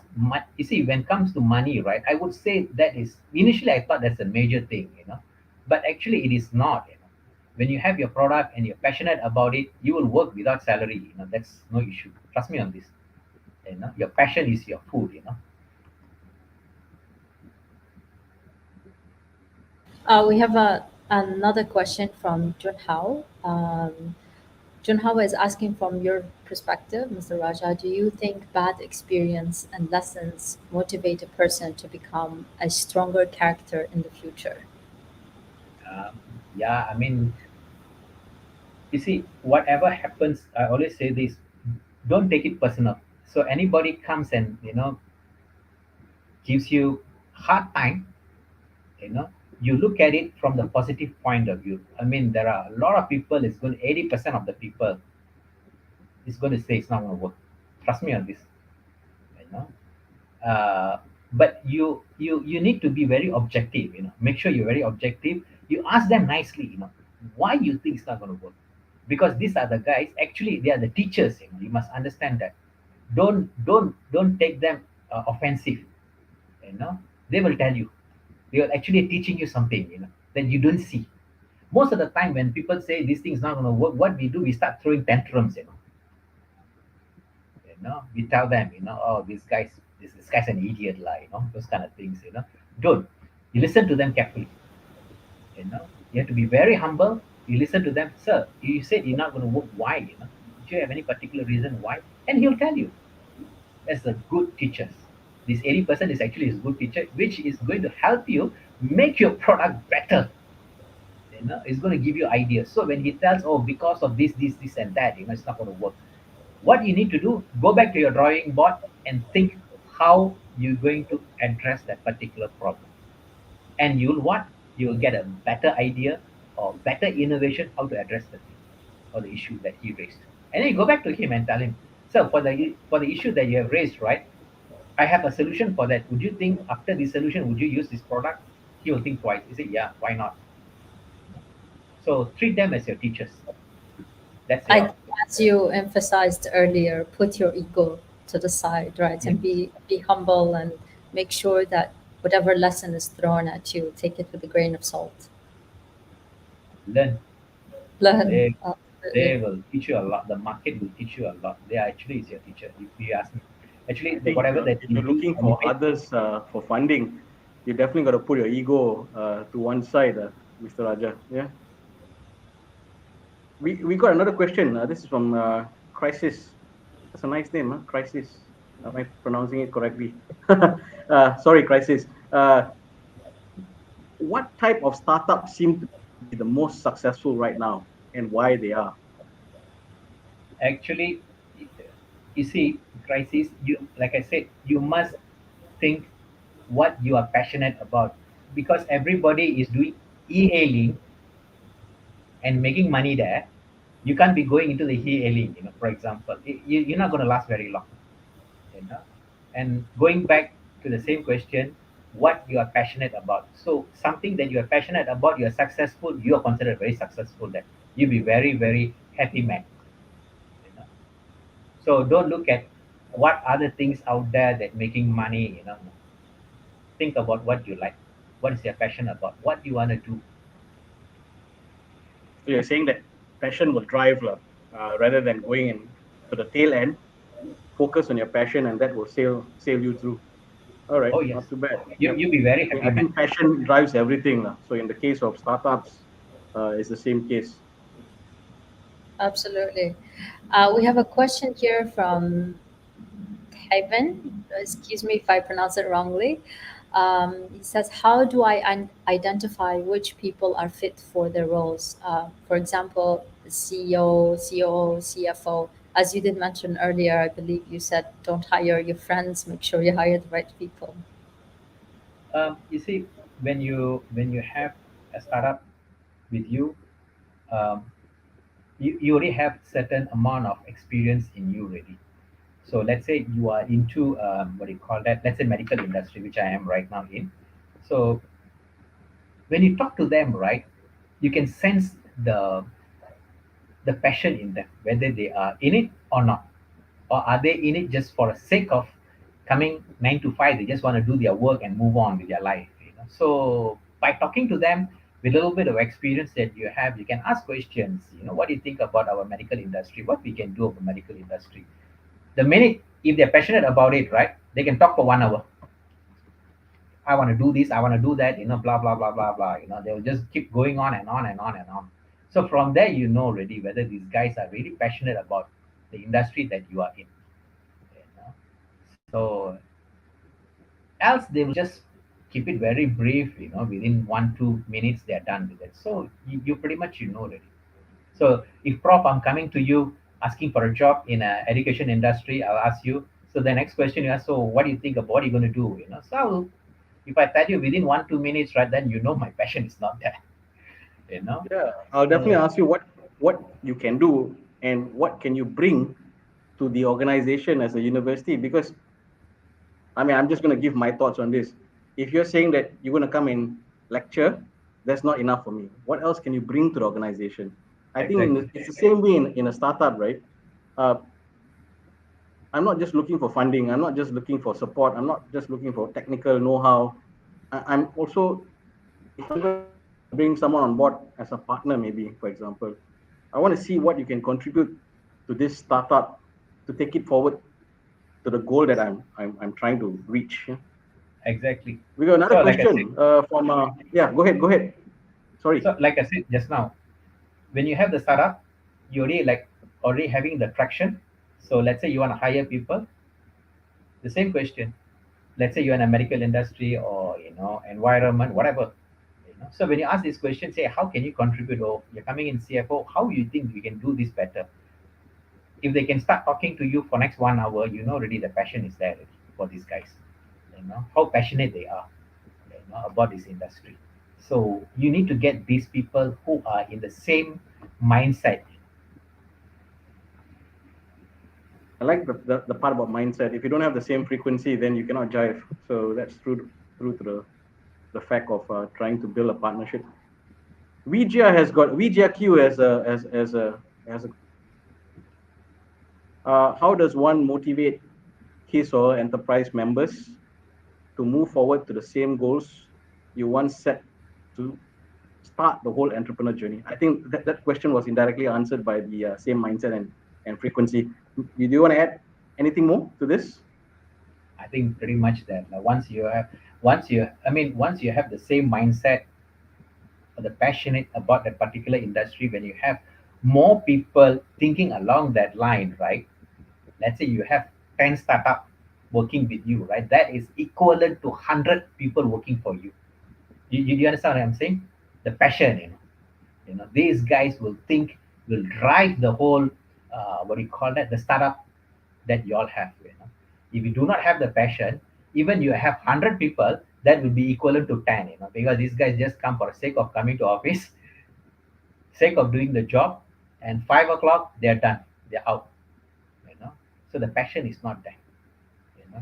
C: you see, when it comes to money, right, I would say that is initially I thought that's a major thing, but actually it is not. When you have your product and you're passionate about it, you will work without salary. That's no issue. Trust me on this. Your passion is your food.
B: We have another question from Junhao. Junhao is asking from your perspective, Mr. Raja, do you think bad experience and lessons motivate a person to become a stronger character in the future?
C: um, yeah, I mean, you see, whatever happens, I always say this: don't take it personal. So anybody comes and gives you hard time, you know you look at it from the positive point of view. I mean, there are a lot of people, it's going 80% of the people is going to say it's not going to work. Trust me on this. you know uh, but you need to be very objective. Make sure you're very objective. You ask them nicely, why you think it's not going to work, because these are the guys, actually they are the teachers. You must understand that. Don't take them offensive. you know they will tell you. They are actually teaching you something, that you don't see. Most of the time when people say this thing is not going to work, what we do, we start throwing tantrums. We tell them, oh, this guy's an idiot, those kind of things. Don't. You listen to them carefully. You have to be very humble. You listen to them. Sir, you said you're not going to work. Why? Do you have any particular reason why? And he'll tell you. That's the good teachers. This 80% is actually his good teacher, which is going to help you make your product better. It's going to give you ideas. So when he tells, oh, because of this and that, it's not going to work. What you need to do, go back to your drawing board and think how you're going to address that particular problem. And you'll what? You'll get a better idea or better innovation how to address the thing or the issue that he raised. And then you go back to him and tell him, so for the issue that you have raised, right? I have a solution for that. Would you think after this solution, would you use this product? He will think twice. He say, yeah, why not? So treat them as your teachers. That's
B: I
C: it.
B: think, as you emphasized earlier, put your ego to the side, right?
C: Yeah.
B: And be humble and make sure that whatever lesson is thrown at you, take it with a grain of salt.
C: Learn.
B: Learn.
C: They
B: Absolutely.
C: they will teach you a lot. The market will teach you a lot. They actually is your teacher, if you ask me. Actually,
A: I think
C: whatever that
A: if
C: you
A: you're
C: do,
A: looking
C: and you
A: for
C: make,
A: others for funding, you definitely got to put your ego to one side, Mr. Raja. Yeah. We got another question. This is from Crisis. That's a nice name, huh? Crisis. Am I pronouncing it correctly? Sorry, Crisis. What type of startups seem to be the most successful right now, and why they are?
C: actually, you see, crisis. You, like I said, you must think what you are passionate about, because everybody is doing e-hailing and making money there. You can't be going into the e-hailing. For example, you're not going to last very long. you know and going back to the same question, what you are passionate about. So something that you are passionate about, you are successful, you are considered very successful, that you'll be very, very happy man. you know so don't look at what other things out there that making money. Think about what you like, what is your passion about, what you want to do.
A: So you're saying that passion will drive, rather than going in to the tail end. Focus on your passion, and that will sail you through. All right,
C: Oh yes,
A: not too bad. Yep.
C: you'll be very
A: I
C: happy man.
A: think passion drives everything. So in the case of startups, it's the same case.
B: Absolutely. We have a question here from Kevin. Excuse me if I pronounce it wrongly. He says, "How do I identify which people are fit for their roles? For example, the CEO, COO, CFO. As you did mention earlier, I believe you said don't hire your friends. Make sure you hire the right people."
C: You see, when you have a startup with you, um, you already have certain amount of experience in you already. So let's say you are into, what do you call that? Let's say medical industry, which I am right now in. So when you talk to them, right, you can sense the passion in them, whether they are in it or not, or are they in it just for the sake of coming 9 to 5? They just want to do their work and move on with their life. So by talking to them with a little bit of experience that you have, you can ask questions. What do you think about our medical industry? What we can do of the medical industry? The minute, if they're passionate about it, right, they can talk for 1 hour. I want to do this, I want to do that, blah blah blah blah blah. They'll just keep going on and on and on and on. So from there, you know already whether these guys are really passionate about the industry that you are in. So else they will just keep it very brief. Within 1 2 minutes they're done with it. So you pretty much already. So if prof, I'm coming to you asking for a job in a education industry, I'll ask you. So the next question you ask, so what do you think about what are you going to do? So if I tell you within 1 2 minutes, right, then my passion is not there. You know.
A: Yeah, I'll definitely
C: So
A: ask you what you can do and what can you bring to the organization as a university. Because I mean, I'm just going to give my thoughts on this. If you're saying that you're going to come and lecture, that's not enough for me. What else can you bring to the organization? I think
C: exactly.
A: it's the same way in a startup, right? Uh, I'm not just looking for funding. I'm not just looking for support. I'm not just looking for technical know-how. I'm also, if I'm going to bring someone on board as a partner, maybe, for example, I want to see what you can contribute to this startup to take it forward to the goal that I'm trying to reach. Yeah.
C: Exactly.
A: We got another
C: So like I said,
A: question from, yeah, go ahead, go ahead. Sorry.
C: so like I said just now, when you have the startup, you already already having the traction. So let's say you want to hire people. The same question. Let's say you're in a medical industry or environment, whatever. So when you ask this question, say how can you contribute, or you're coming in CFO, how you think we can do this better? If they can start talking to you for next 1 hour, already the passion is there already for these guys. How passionate they are about this industry. So you need to get these people who are in the same mindset.
A: I like the part about mindset. If you don't have the same frequency, then you cannot jive. So that's true to the fact of trying to build a partnership. VGR has got VGRQ as a how does one motivate his or enterprise members to move forward to the same goals you once set to start the whole entrepreneur journey? I think that question was indirectly answered by the same mindset and frequency. Do you want to add anything more to this?
C: I think pretty much that once you have the same mindset or the passionate about that particular industry, when you have more people thinking along that line, right? Let's say you have 10 startup working with you, right? That is equivalent to 100 people working for you. You understand what I'm saying? The passion, these guys will think, will drive the whole, what do you call that, the startup that you all have. If you do not have the passion, even you have 100 people, that will be equivalent to 10, because these guys just come for the sake of coming to office, sake of doing the job, and 5 o'clock they're done, they're out. you know so the passion is not there.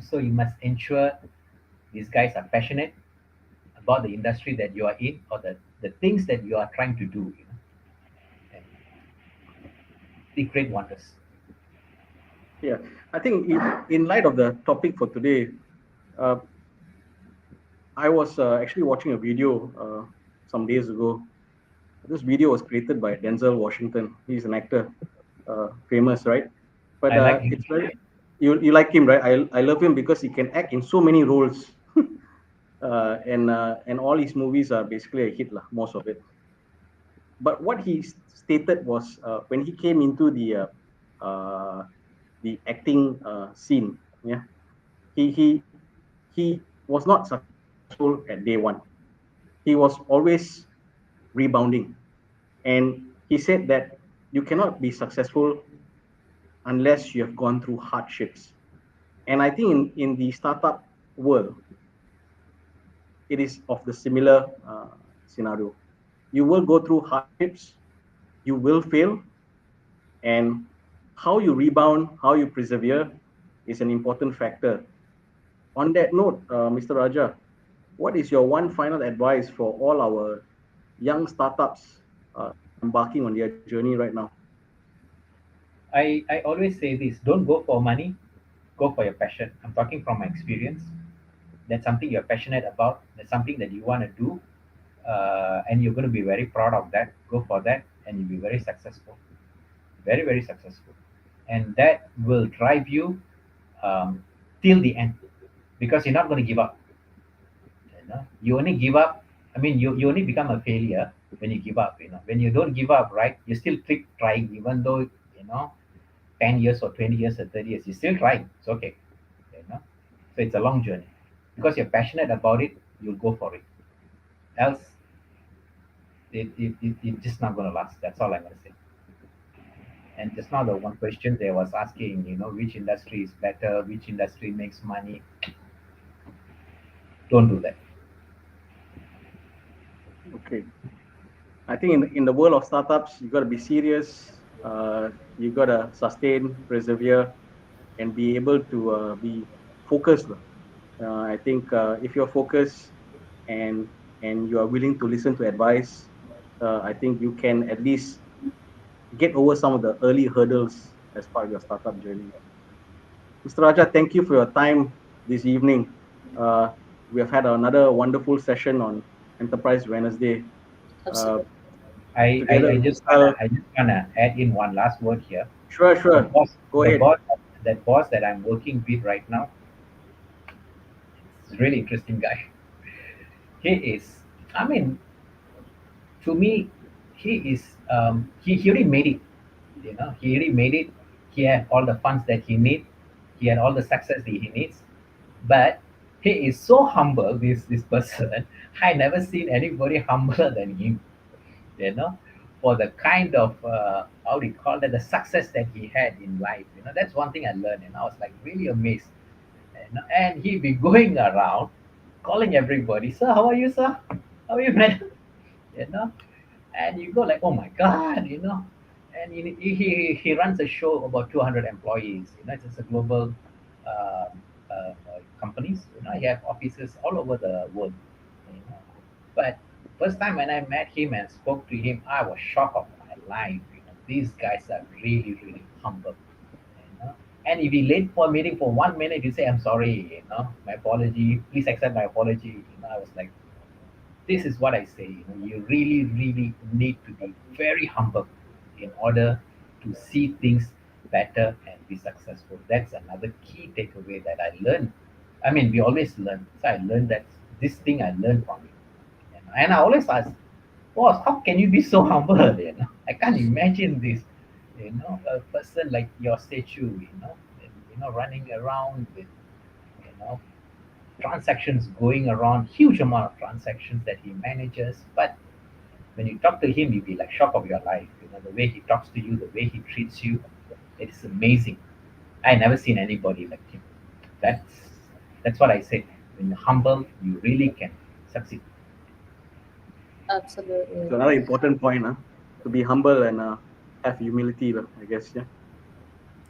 C: So you must ensure these guys are passionate about the industry that you are in, or the things that you are trying to do, and they create wonders.
A: Yeah, I think in light of the topic for today, uh, I was actually watching a video some days ago. This video was created by Denzel Washington. He's an actor, famous, right? But
C: I like
A: it's
C: him.
A: very you like him, right? I love him because he can act in so many roles, and all his movies are basically a hit, lah, most of it. But what he stated was when he came into uh, the acting scene, yeah, he he was not successful at day one. He was always rebounding, and he said that you cannot be successful unless you have gone through hardships. And I think in the startup world, it is of the similar scenario. You will go through hardships, you will fail, and how you rebound, how you persevere is an important factor. On that note, Mr. Raja, what is your one final advice for all our young startups embarking on their journey right now?
C: I always say this: don't go for money, go for your passion. I'm talking from my experience. That's something you're passionate about, that's something that you want to do, and you're going to be very proud of that. Go for that, and you'll be very successful, very, very successful. And that will drive you till the end, because you're not going to give up. You only give up, you only become a failure when you give up. When you don't give up, right, you still keep trying, even though 10 years or 20 years or 30 years, you still trying. It's okay. you know so it's a long journey. Because you're passionate about it, you'll go for it. Else, it's just not going to last. That's all I'm going to say. And just now, the one question they was asking, which industry is better, which industry makes money. Don't do that.
A: Okay. I think in the world of startups, you got to be serious. You got to sustain, persevere, and be able to be focused. I think if you're focused and you are willing to listen to advice, I think you can at least get over some of the early hurdles as part of your startup journey. Mr. Raja, thank you for your time this evening. Uh, we have had another wonderful session on Enterprise Wednesday. Uh,
B: Absolutely.
A: Together
C: I
A: with
C: just
A: Mr.
C: wanna I just wanna add in one last word here.
A: Sure,
C: The
A: sure.
C: boss,
A: Go
C: the
A: ahead.
C: boss, that boss that I'm working with right now is a really interesting guy. He is, I mean, to me, he already made it. He already made it. He had all the funds that he need. He had all the success that he needs. But he is so humble. This person, I never seen anybody humbler than him. you know, for the kind of how do you call that, the success that he had in life. That's one thing I learned, and I was like really amazed. And he be going around calling everybody, "Sir, how are you, sir? How are you, man?" you know, and you go like, "Oh my God," And he runs a show about 200 employees. It's a global companies. He have offices all over the world. You know, but first time when I met him and spoke to him, I was shocked of my life. These guys are really, really humble. You know. And if he late for a meeting for 1 minute, you say, "I'm sorry, my apology. Please accept my apology." I was like, this is what I say. You really, really need to be very humble in order to see things better and be successful. That's another key takeaway that I learned I mean, we always learn. So I learned that this thing I learned from it. And I always ask, boss, how can you be so humble? I can't imagine this. A person like your statue, running around with, you know, transactions going around, huge amount of transactions that he manages. But when you talk to him, you'll be like shock of your life. The way he talks to you, the way he treats you, it is amazing. I never seen anybody like him. That's that's what I say. When you're humble, you really can succeed.
B: Absolutely.
A: So another important point, to be humble and have humility, I guess. Yeah.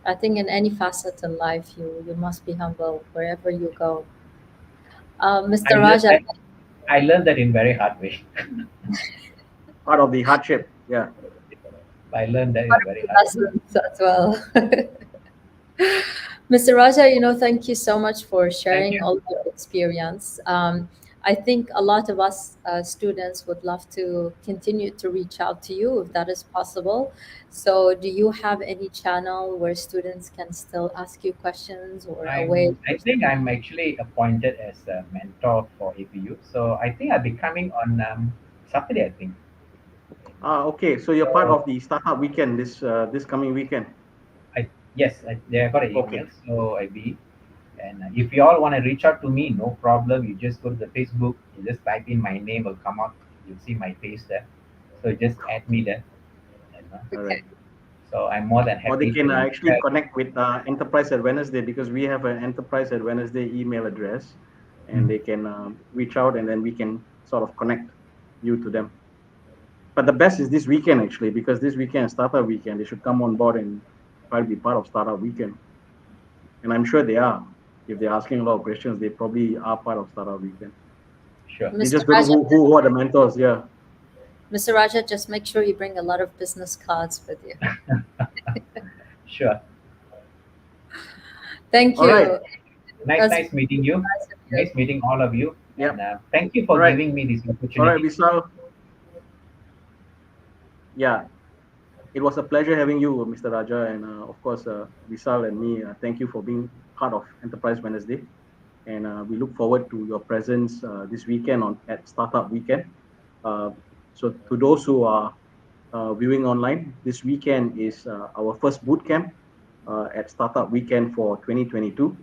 B: I think in any facet in life, you must be humble wherever you go.
C: I
B: Mr.
C: learned
B: Raja,
C: that I learned that in very hard way.
A: Part of the hardship. Yeah.
C: I learned that in
B: part
C: a
B: of
C: very
B: the
C: hard way.
B: lessons as well. Mr. Raja, thank you so much for
C: Thank
B: sharing
C: you.
B: all your experience. I think a lot of us students would love to continue to reach out to you if that is possible. So, do you have any channel where students can still ask you questions or a way?
C: I think I'm actually appointed as a mentor for APU. So I think I'll be coming on Saturday, I think.
A: Okay. So you're part
C: So
A: of the startup weekend this coming weekend.
C: I got an
A: Okay.
C: email, so I be. And if you all want to reach out to me, no problem. You just go to the Facebook, you just type in my name, will come up. You'll see my face there. So just add me there. You know.
A: All right.
C: So I'm more than
A: Or they
C: happy
A: can
C: to
A: actually
C: help.
A: connect with Enterprise at Wednesday, because we have an Enterprise at Wednesday email address, and
C: Mm.
A: they can reach out, and then we can sort of connect you to them. But the best is this weekend, actually, because this weekend is startup weekend. They should come on board and try to be part of startup weekend. And I'm sure they are. If they're asking a lot of questions, they probably are part of startup weekend.
C: Sure,
A: They
B: Mr.
A: just don't know
B: Raja,
A: who are the mentors. Yeah.
B: Mr. Raja, just make sure you bring a lot of business cards with you.
C: sure.
B: Thank
A: All right.
B: you.
C: Nice,
B: That's
C: nice meeting you.
B: nice of you.
C: Nice meeting all of you. And
A: Yep.
C: thank you
A: All
C: for
A: right.
C: giving me this
A: All right,
C: opportunity.
A: Vishal. Yeah. It was a pleasure having you, Mr. Raja, and of course, Vishal and me. Thank you for being part of Enterprise Wednesday, and we look forward to your presence this weekend at Startup Weekend. Uh, so, to those who are viewing online, this weekend is our first boot camp at Startup Weekend for 2022.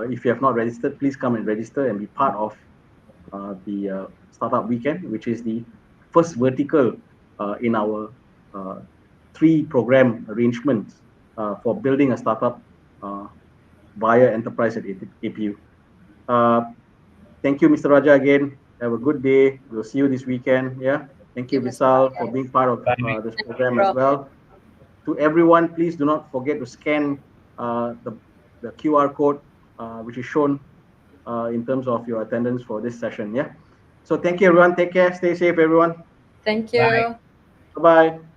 A: If you have not registered, please come and register and be part of the Startup Weekend, which is the first vertical in our uh, three program arrangements for building a startup uh, via enterprise at APU. Uh, Thank you, Mr. Raja, again. Have a good day. We'll see you this weekend. Yeah. Thank you,
B: Thank you, Mr.
A: Visal, for
B: Raja.
A: being part of
C: Bye.
A: this
B: Thank you,
A: program as
B: bro.
A: well. To everyone, please do not forget to scan the QR code, which is shown in terms of your attendance for this session. Yeah. So thank you, everyone. Take care. Stay safe, everyone.
B: Thank
C: Bye.
B: you.
A: Bye bye.